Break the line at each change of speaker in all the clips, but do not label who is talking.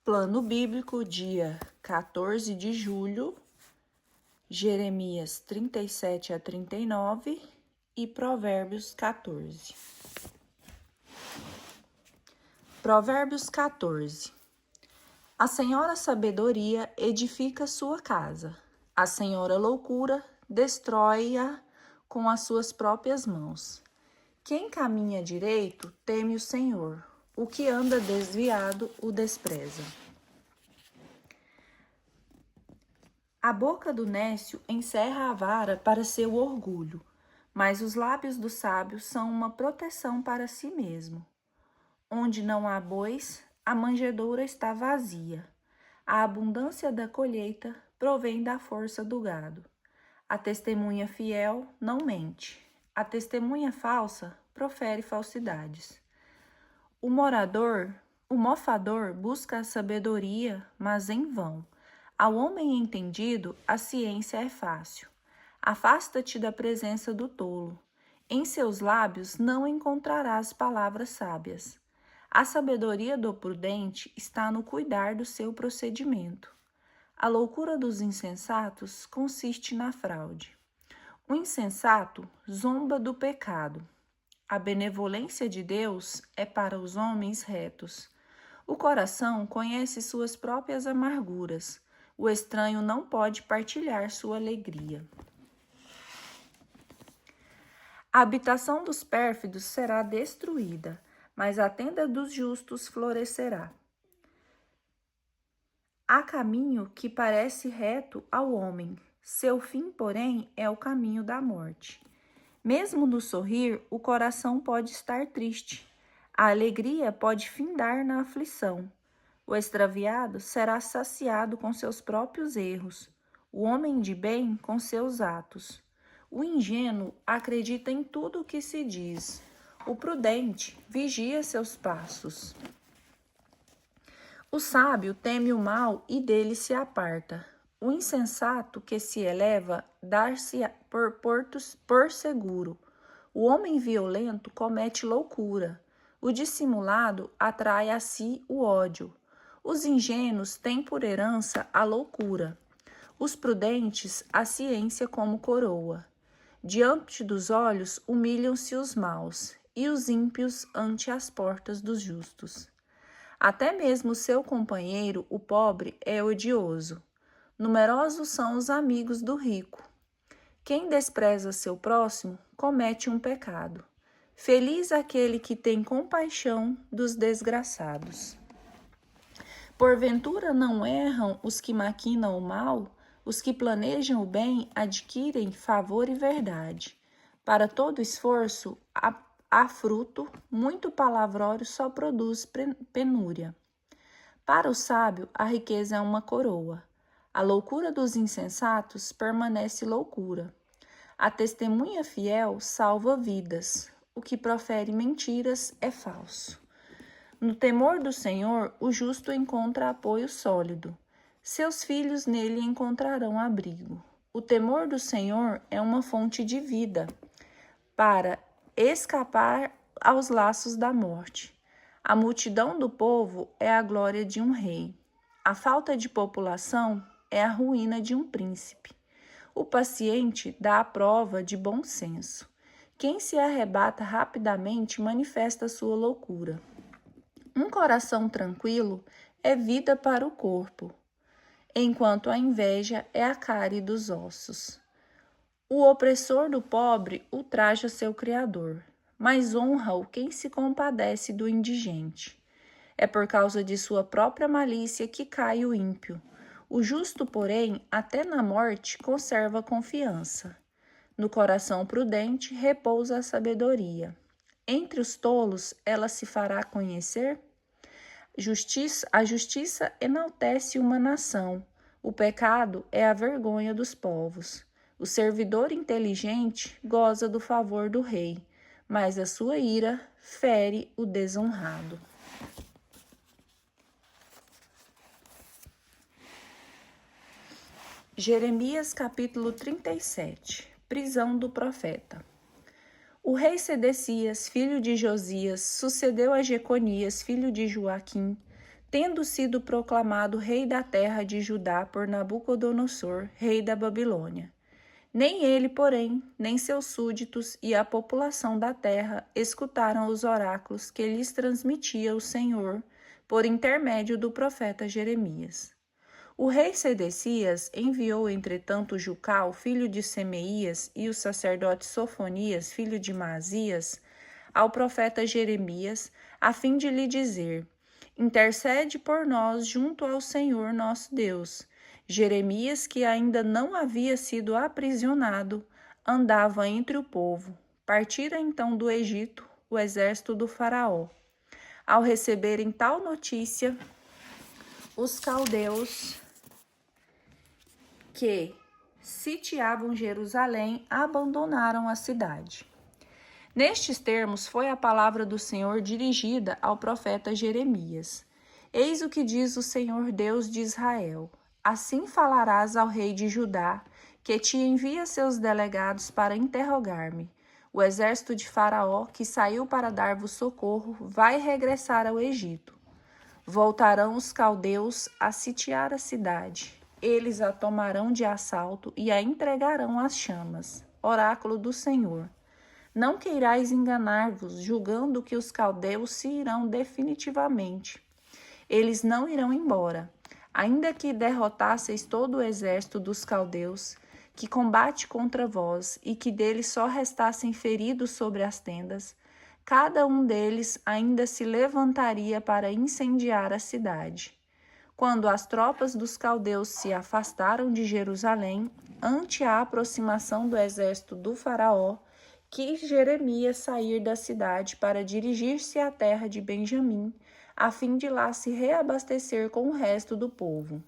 Plano Bíblico, dia 14 de julho, Jeremias 37 a 39 e Provérbios 14. Provérbios 14. A senhora sabedoria edifica sua casa, a senhora loucura destrói-a com as suas próprias mãos. Quem caminha direito teme o Senhor, o que anda desviado o despreza. A boca do nécio encerra a vara para seu orgulho, mas os lábios do sábio são uma proteção para si mesmo. Onde não há bois, a manjedoura está vazia. A abundância da colheita provém da força do gado. A testemunha fiel não mente. A testemunha falsa profere falsidades. O mofador busca a sabedoria, mas em vão. Ao homem entendido, a ciência é fácil. Afasta-te da presença do tolo. Em seus lábios não encontrarás palavras sábias. A sabedoria do prudente está no cuidar do seu procedimento. A loucura dos insensatos consiste na fraude. O insensato zomba do pecado. A benevolência de Deus é para os homens retos. O coração conhece suas próprias amarguras. O estranho não pode partilhar sua alegria. A habitação dos pérfidos será destruída, mas a tenda dos justos florescerá. Há caminho que parece reto ao homem, seu fim, porém, é o caminho da morte. Mesmo no sorrir, o coração pode estar triste. A alegria pode findar na aflição. O extraviado será saciado com seus próprios erros, o homem de bem com seus atos. O ingênuo acredita em tudo o que se diz. O prudente vigia seus passos. O sábio teme o mal e dele se aparta. O insensato que se eleva dar-se por seguro. O homem violento comete loucura. O dissimulado atrai a si o ódio. Os ingênuos têm por herança a loucura. Os prudentes a ciência como coroa. Diante dos olhos humilham-se os maus, e os ímpios ante as portas dos justos. Até mesmo seu companheiro, o pobre, é odioso. Numerosos são os amigos do rico. Quem despreza seu próximo comete um pecado. Feliz aquele que tem compaixão dos desgraçados. Porventura não erram os que maquinam o mal? Os que planejam o bem adquirem favor e verdade. Para todo esforço há fruto, muito palavrório só produz penúria. Para o sábio, a riqueza é uma coroa. A loucura dos insensatos permanece loucura. A testemunha fiel salva vidas. O que profere mentiras é falso. No temor do Senhor, o justo encontra apoio sólido. Seus filhos nele encontrarão abrigo. O temor do Senhor é uma fonte de vida para escapar aos laços da morte. A multidão do povo é a glória de um rei. A falta de população é a ruína de um príncipe. O paciente dá a prova de bom senso. Quem se arrebata rapidamente manifesta sua loucura. Um coração tranquilo é vida para o corpo, enquanto a inveja é a cárie dos ossos. O opressor do pobre ultraja seu criador, mas honra-o quem se compadece do indigente. É por causa de sua própria malícia que cai o ímpio. O justo, porém, até na morte, conserva confiança. No coração prudente repousa a sabedoria. Entre os tolos ela se fará conhecer? A justiça enaltece uma nação. O pecado é a vergonha dos povos. O servidor inteligente goza do favor do rei, mas a sua ira fere o desonrado. Jeremias capítulo 37. Prisão do profeta. O rei Sedecias, filho de Josias, sucedeu a Jeconias, filho de Joaquim, tendo sido proclamado rei da terra de Judá por Nabucodonosor, rei da Babilônia. Nem ele, porém, nem seus súditos e a população da terra escutaram os oráculos que lhes transmitia o Senhor por intermédio do profeta Jeremias. O rei Sedecias enviou, entretanto, Jucal, filho de Semeias, e o sacerdote Sofonias, filho de Maasias, ao profeta Jeremias, a fim de lhe dizer: intercede por nós junto ao Senhor nosso Deus. Jeremias, que ainda não havia sido aprisionado, andava entre o povo. Partira então do Egito o exército do faraó. Ao receberem tal notícia, os caldeus que sitiavam Jerusalém abandonaram a cidade. Nestes termos foi a palavra do Senhor dirigida ao profeta Jeremias. Eis o que diz o Senhor Deus de Israel: assim falarás ao rei de Judá, que te envia seus delegados para interrogar-me. O exército de Faraó, que saiu para dar-vos socorro, vai regressar ao Egito. Voltarão os caldeus a sitiar a cidade. Eles a tomarão de assalto e a entregarão às chamas. Oráculo do Senhor. Não queirais enganar-vos, julgando que os caldeus se irão definitivamente. Eles não irão embora. Ainda que derrotasseis todo o exército dos caldeus, que combate contra vós, e que deles só restassem feridos sobre as tendas, cada um deles ainda se levantaria para incendiar a cidade. Quando as tropas dos caldeus se afastaram de Jerusalém, ante a aproximação do exército do faraó, quis Jeremias sair da cidade para dirigir-se à terra de Benjamim, a fim de lá se reabastecer com o resto do povo.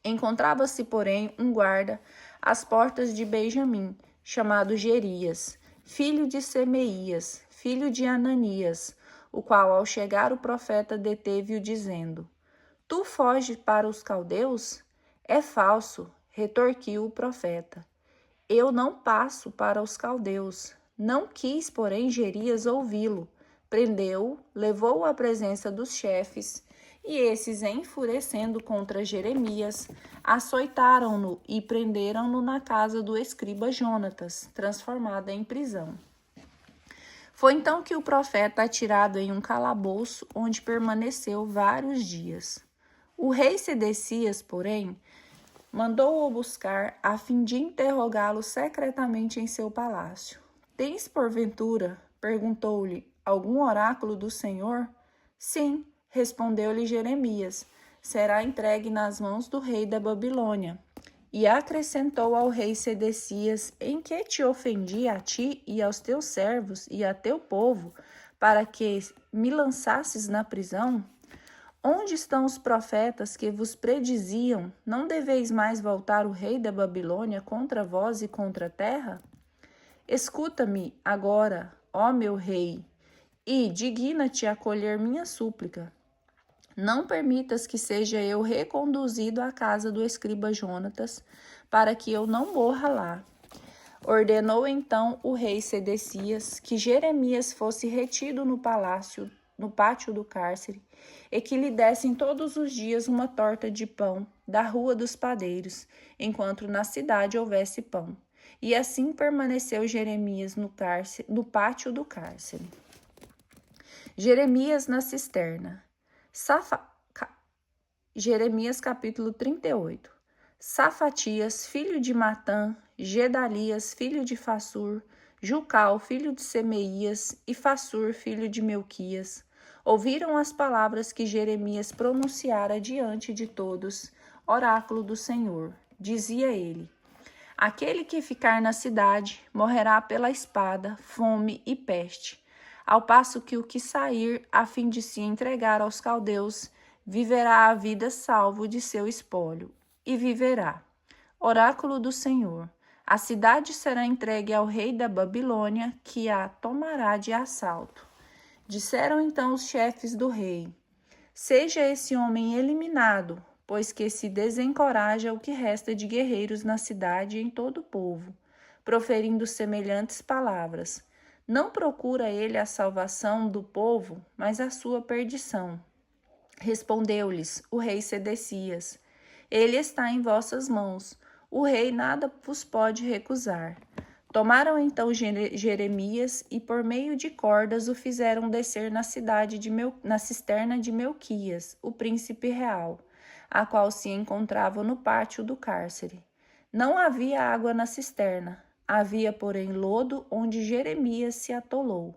Encontrava-se, porém, um guarda às portas de Benjamim, chamado Jerias, filho de Semeias, filho de Ananias, o qual, ao chegar o profeta, deteve-o, dizendo: Tu foges para os caldeus? É falso, retorquiu o profeta. Eu não passo para os caldeus. Não quis, porém, Jerias ouvi-lo. Prendeu-o, levou-o à presença dos chefes, e esses, enfurecendo contra Jeremias, açoitaram-no e prenderam-no na casa do escriba Jonatas, transformada em prisão. Foi então que o profeta atirado em um calabouço, onde permaneceu vários dias. O rei Sedecias, porém, mandou-o buscar a fim de interrogá-lo secretamente em seu palácio. Tens, porventura, perguntou-lhe, algum oráculo do Senhor? Sim, respondeu-lhe Jeremias, será entregue nas mãos do rei da Babilônia. E acrescentou ao rei Sedecias: em que te ofendi a ti e aos teus servos e a teu povo, para que me lançasses na prisão? Onde estão os profetas que vos prediziam? Não deveis mais voltar o rei da Babilônia contra vós e contra a terra? Escuta-me agora, ó meu rei, e digna-te acolher minha súplica. Não permitas que seja eu reconduzido à casa do escriba Jonatas, para que eu não morra lá. Ordenou então o rei Sedecias que Jeremias fosse retido no pátio do cárcere, e que lhe dessem todos os dias uma torta de pão da rua dos padeiros, enquanto na cidade houvesse pão. E assim permaneceu Jeremias no pátio do cárcere. Jeremias na cisterna. Jeremias capítulo 38. Safatias, filho de Matã, Gedalias, filho de Fassur, Jucal, filho de Semeias, e Fassur, filho de Melquias, ouviram as palavras que Jeremias pronunciara diante de todos, oráculo do Senhor. Dizia ele: aquele que ficar na cidade morrerá pela espada, fome e peste, ao passo que o que sair a fim de se entregar aos caldeus viverá a vida salvo de seu espólio, e viverá. Oráculo do Senhor. A cidade será entregue ao rei da Babilônia, que a tomará de assalto. Disseram então os chefes do rei: seja esse homem eliminado, pois que se desencoraja o que resta de guerreiros na cidade e em todo o povo, proferindo semelhantes palavras. Não procura ele a salvação do povo, mas a sua perdição. Respondeu-lhes o rei Sedecias: Ele está em vossas mãos, o rei nada vos pode recusar. Tomaram então Jeremias e por meio de cordas o fizeram descer na cisterna de Melquias, o príncipe real, a qual se encontrava no pátio do cárcere. Não havia água na cisterna, havia, porém, lodo onde Jeremias se atolou.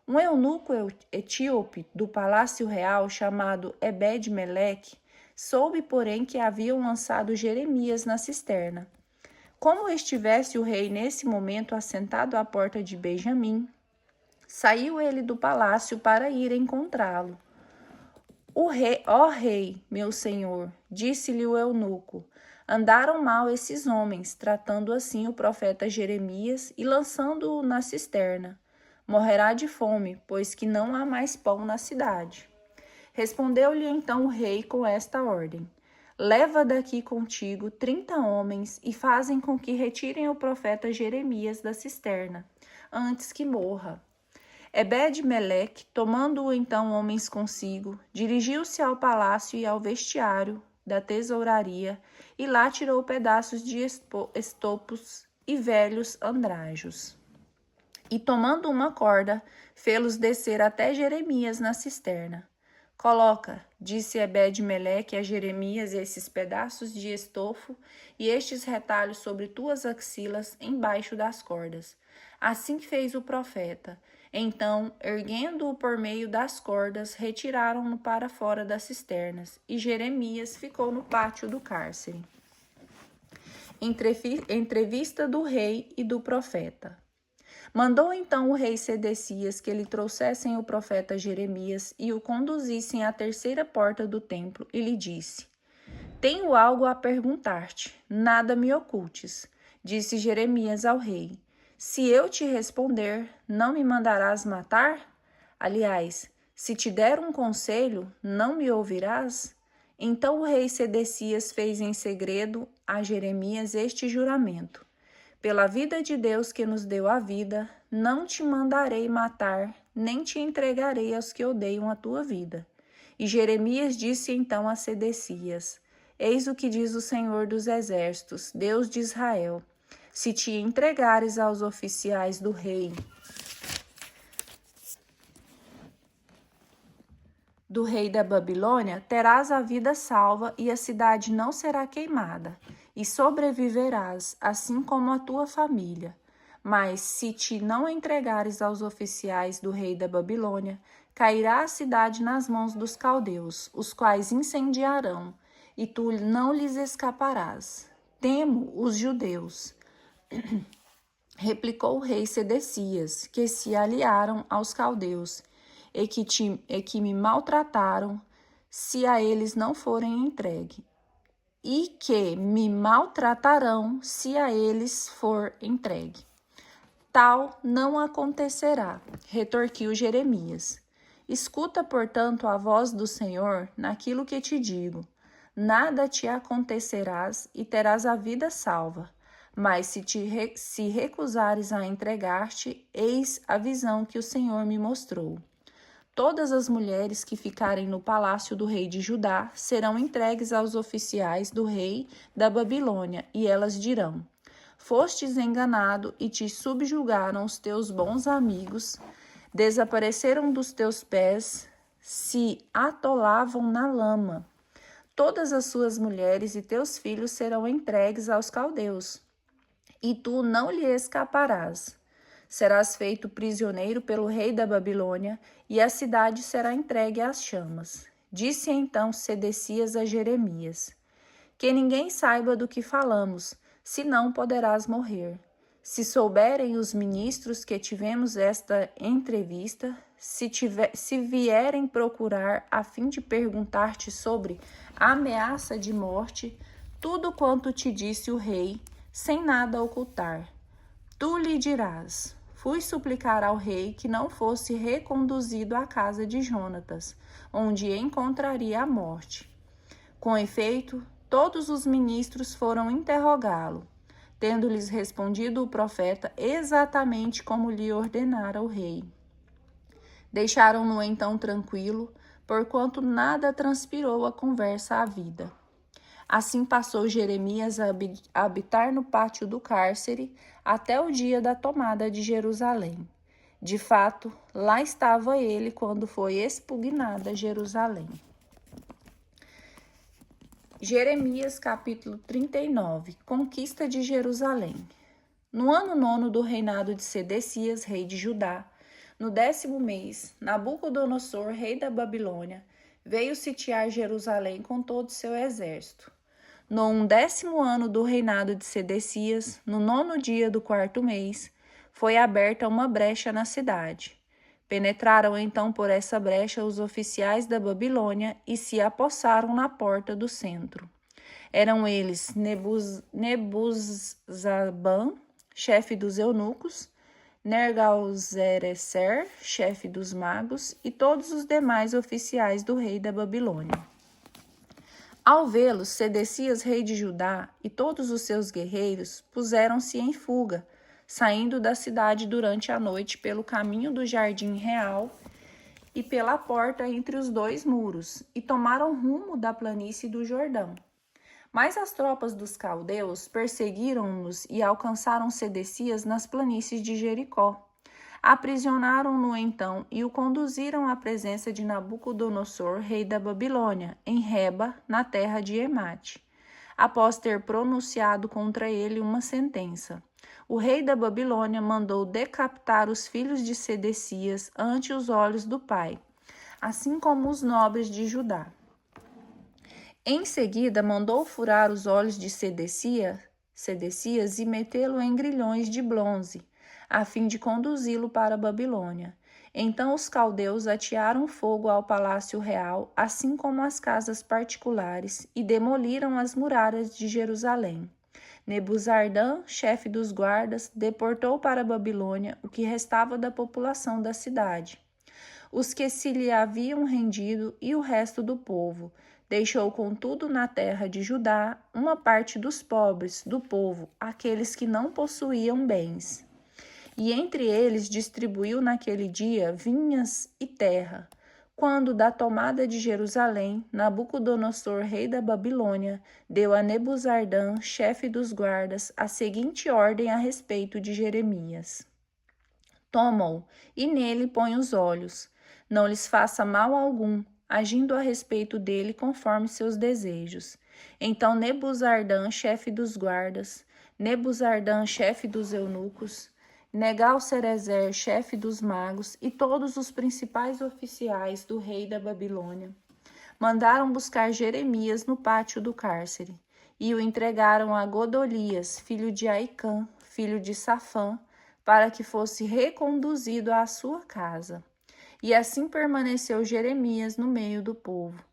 Um eunuco etíope do palácio real, chamado Ebed-Meleque, soube, porém, que haviam lançado Jeremias na cisterna. Como estivesse o rei nesse momento assentado à porta de Benjamim, saiu ele do palácio para ir encontrá-lo. Ó rei, meu senhor, disse-lhe o eunuco, andaram mal esses homens, tratando assim o profeta Jeremias e lançando-o na cisterna. Morrerá de fome, pois que não há mais pão na cidade. Respondeu-lhe então o rei com esta ordem: Leva daqui contigo 30 homens e fazem com que retirem o profeta Jeremias da cisterna, antes que morra. Ebed-Meleque, tomando então homens consigo, dirigiu-se ao palácio e ao vestiário da tesouraria, e lá tirou pedaços de estopos e velhos andrajos. E tomando uma corda, fê-los descer até Jeremias na cisterna. Coloca, disse Ebed-Meleque a Jeremias, esses pedaços de estofo e estes retalhos sobre tuas axilas embaixo das cordas. Assim fez o profeta. Então, erguendo-o por meio das cordas, retiraram-no para fora das cisternas, e Jeremias ficou no pátio do cárcere. Entrevista do rei e do profeta. Mandou então o rei Sedecias que lhe trouxessem o profeta Jeremias e o conduzissem à terceira porta do templo e lhe disse: Tenho algo a perguntar-te, nada me ocultes. Disse Jeremias ao rei: Se eu te responder, não me mandarás matar? Aliás, se te der um conselho, não me ouvirás? Então o rei Sedecias fez em segredo a Jeremias este juramento: Pela vida de Deus que nos deu a vida, não te mandarei matar, nem te entregarei aos que odeiam a tua vida. E Jeremias disse então a Sedecias: Eis o que diz o Senhor dos Exércitos, Deus de Israel: Se te entregares aos oficiais do rei da Babilônia, terás a vida salva e a cidade não será queimada, e sobreviverás, assim como a tua família. Mas se te não entregares aos oficiais do rei da Babilônia, cairá a cidade nas mãos dos caldeus, os quais incendiarão, e tu não lhes escaparás. Temo os judeus. Replicou o rei Sedecias, que se aliaram aos caldeus, e que me maltrataram, se a eles não forem entregue, e que me maltratarão, se a eles for entregue. Tal não acontecerá, retorquiu Jeremias. Escuta, portanto, a voz do Senhor naquilo que te digo. Nada te acontecerás e terás a vida salva. Mas se recusares a entregar-te, eis a visão que o Senhor me mostrou. Todas as mulheres que ficarem no palácio do rei de Judá serão entregues aos oficiais do rei da Babilônia, e elas dirão: Fostes enganado e te subjugaram os teus bons amigos, desapareceram dos teus pés, se atolavam na lama. Todas as suas mulheres e teus filhos serão entregues aos caldeus, e tu não lhe escaparás. Serás feito prisioneiro pelo rei da Babilônia, e a cidade será entregue às chamas. Disse então Sedecias a Jeremias: Que ninguém saiba do que falamos, senão poderás morrer. Se souberem os ministros que tivemos esta entrevista, se vierem procurar a fim de perguntar-te sobre a ameaça de morte, tudo quanto te disse o rei, sem nada ocultar, tu lhe dirás: Fui suplicar ao rei que não fosse reconduzido à casa de Jonatas, onde encontraria a morte. Com efeito, todos os ministros foram interrogá-lo, tendo-lhes respondido o profeta exatamente como lhe ordenara o rei. Deixaram-no então tranquilo, porquanto nada transpirou a conversa à vida. Assim passou Jeremias a habitar no pátio do cárcere até o dia da tomada de Jerusalém. De fato, lá estava ele quando foi expugnada Jerusalém. Jeremias capítulo 39. Conquista de Jerusalém. No ano 9 do reinado de Sedecias, rei de Judá, no 10º mês, Nabucodonosor, rei da Babilônia, veio sitiar Jerusalém com todo o seu exército. No 11º ano do reinado de Sedecias, no 9º dia do 4º mês, foi aberta uma brecha na cidade. Penetraram então por essa brecha os oficiais da Babilônia e se apossaram na porta do centro. Eram eles Nebuzaraban, chefe dos eunucos, Nergal-Sarecer, chefe dos magos, e todos os demais oficiais do rei da Babilônia. Ao vê-los, Sedecias, rei de Judá, e todos os seus guerreiros puseram-se em fuga, saindo da cidade durante a noite pelo caminho do jardim real e pela porta entre os dois muros, e tomaram rumo da planície do Jordão. Mas as tropas dos caldeus perseguiram-nos e alcançaram Sedecias nas planícies de Jericó. Aprisionaram-no então e o conduziram à presença de Nabucodonosor, rei da Babilônia, em Reba, na terra de Emate, após ter pronunciado contra ele uma sentença. O rei da Babilônia mandou decapitar os filhos de Sedecias ante os olhos do pai, assim como os nobres de Judá. Em seguida, mandou furar os olhos de Sedecias e metê-lo em grilhões de bronze, a fim de conduzi-lo para a Babilônia. Então os caldeus atearam fogo ao palácio real, assim como às casas particulares, e demoliram as muralhas de Jerusalém. Nebuzaradan, chefe dos guardas, deportou para a Babilônia o que restava da população da cidade, os que se lhe haviam rendido e o resto do povo. Deixou, contudo, na terra de Judá uma parte dos pobres do povo, aqueles que não possuíam bens. E entre eles distribuiu naquele dia vinhas e terra. Quando, da tomada de Jerusalém, Nabucodonosor, rei da Babilônia, deu a Nebuzaradan, chefe dos guardas, a seguinte ordem a respeito de Jeremias: Toma-o e nele põe os olhos. Não lhes faça mal algum, agindo a respeito dele conforme seus desejos. Então Nebuzaradan, chefe dos guardas, Nebuzaradan, chefe dos eunucos, Nergal-Sarecer, chefe dos magos, e todos os principais oficiais do rei da Babilônia mandaram buscar Jeremias no pátio do cárcere, e o entregaram a Godolias, filho de Aicã, filho de Safã, para que fosse reconduzido à sua casa. E assim permaneceu Jeremias no meio do povo.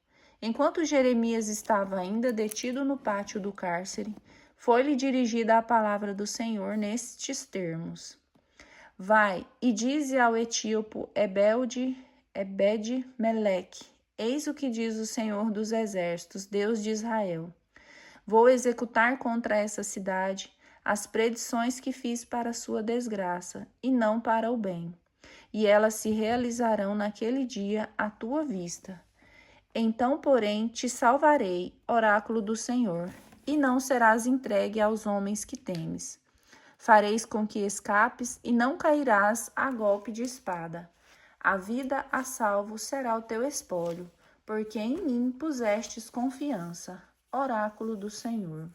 Enquanto Jeremias estava ainda detido no pátio do cárcere, foi-lhe dirigida a palavra do Senhor nestes termos: Vai e dize ao etíope Ebed-Meleque: Eis o que diz o Senhor dos Exércitos, Deus de Israel. Vou executar contra essa cidade as predições que fiz para sua desgraça, e não para o bem. E elas se realizarão naquele dia à tua vista. Então, porém, te salvarei, oráculo do Senhor, e não serás entregue aos homens que temes. Fareis com que escapes e não cairás a golpe de espada. A vida a salvo será o teu espólio, porque em mim pusestes confiança. Oráculo do Senhor.